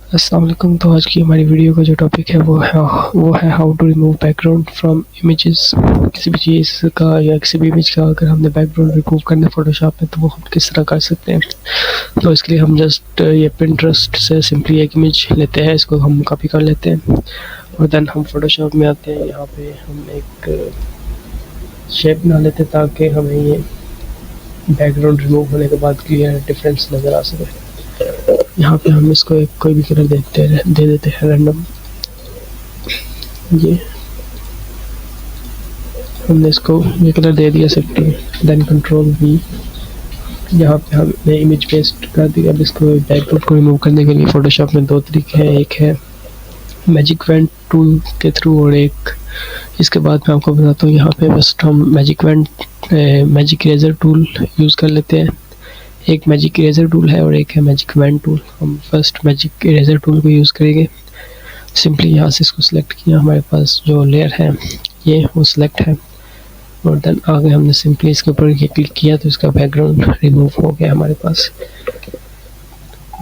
अस्सलाम वालेकुम। तो आज की हमारी वीडियो का जो टॉपिक है वो है how to remove background from images. किसी भी चीज़ का या किसी भी इमेज का अगर हमने बैकग्राउंड रिमूव करना है फोटोशॉप में तो वो हम किस तरह कर सकते हैं। तो इसके लिए हम जस्ट ये पिंटरेस्ट से सिंपली एक इमेज लेते हैं, इसको हम कॉपी कर लेते हैं और देन हम फोटोशॉप में आते हैं। यहाँ पे हम एक शेप बना लेते हैं ताकि हमें ये बैकग्राउंड रिमूव होने के बाद क्लियर डिफरेंस नज़र आ सके। यहाँ पे हम इसको एक कोई भी कलर दे देते हैं रैंडम। ये हमने इसको ये कलर दे दिया सिर्फ, देन कंट्रोल V। यहाँ पे हमने इमेज पेस्ट कर दिया। अब इसको बैकग्राउंड को रिमूव करने के लिए फोटोशॉप में दो तरीके हैं, एक है मैजिक वैन टूल के थ्रू और एक इसके बाद मैं आपको बताता हूँ। यहाँ पे बस हम मैजिक इरेजर टूल यूज़ कर लेते हैं। एक मैजिक इरेजर टूल है और एक है मैजिक वैन टूल। हम फर्स्ट मैजिक इरेजर टूल को यूज़ करेंगे। सिंपली यहाँ से इसको सिलेक्ट किया, हमारे पास जो लेयर है ये वो सिलेक्ट है और देन आगे हमने सिंपली इसके ऊपर ये क्लिक किया तो इसका बैकग्राउंड रिमूव हो गया हमारे पास।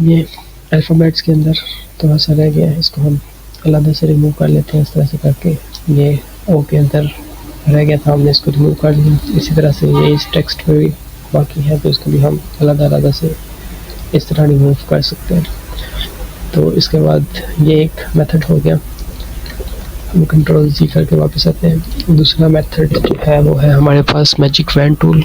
ये अल्फ़ाबेट्स के अंदर थोड़ा सा रह गया है, इसको हम अलग से रिमूव कर लेते हैं इस तरह से करके। ये ओ के अंदर रह गया था, हमने इसको रिमूव कर लिया। इसी तरह से ये इस टेक्स्ट में भी बाकी है तो इसको भी हम अलग से इस तरह रिमूव कर सकते हैं। तो इसके बाद ये एक मेथड हो गया। हम कंट्रोल Z करके वापस आते हैं। दूसरा मेथड जो है वो है हमारे पास मैजिक वैन टूल।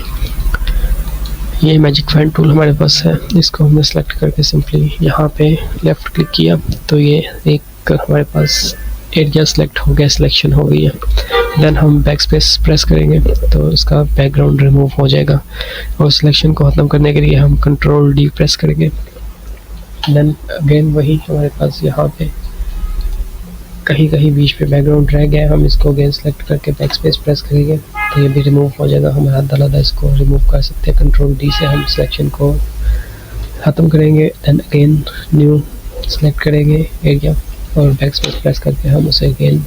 ये मैजिक वैन टूल हमारे पास है, इसको हमने सेलेक्ट करके सिंपली यहाँ पे लेफ़्ट क्लिक किया तो ये एक हमारे पास एरिया सेलेक्ट हो गया, सिलेक्शन हो गई है। देन हम बैक स्पेस प्रेस करेंगे तो इसका बैकग्राउंड रिमूव हो जाएगा और सिलेक्शन को ख़त्म करने के लिए हम कंट्रोल D प्रेस करेंगे। देन अगेन वही हमारे पास यहाँ पे कहीं बीच पे बैकग्राउंड रह गया, हम इसको अगेन सेलेक्ट करके बैक स्पेस प्रेस करेंगे तो ये भी रिमूव हो जाएगा। हम अलग इसको रिमूव कर सकते हैं। कंट्रोल D से हम सिलेक्शन को ख़त्म करेंगे, देन अगेन न्यू सेलेक्ट करेंगे एरिया और बैक स्पेस प्रेस करके हम उसे अगेन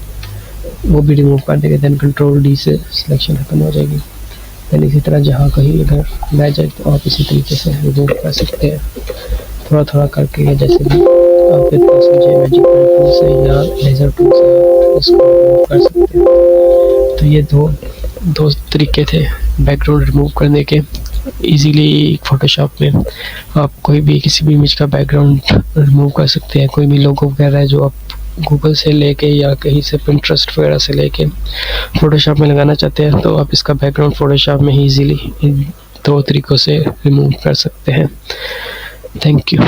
वो भी रिमूव कर देंगे। देन कंट्रोल D से सिलेक्शन ख़त्म हो जाएगी। देन इसी तरह जहाँ कहीं अगर रह जाए तो आप इसी तरीके से रिमूव कर सकते हैं थोड़ा करके, जैसे भी आपके पास मुझे मैजिक टूल से या लेज़र टूल से आप इसको रिमूव कर सकते हैं। तो ये दो तरीके थे बैकग्राउंड रिमूव करने के। इजीली फोटोशॉप में आप कोई भी किसी भी इमेज का बैकग्राउंड रिमूव कर सकते हैं। कोई भी लोगो वगैरह है जो आप गूगल से लेके या कहीं से पिंटरेस्ट वगैरह से लेके फोटोशॉप में लगाना चाहते हैं तो आप इसका बैकग्राउंड फोटोशॉप में ही इजीली इन दो तरीक़ों से रिमूव कर सकते हैं। Thank you.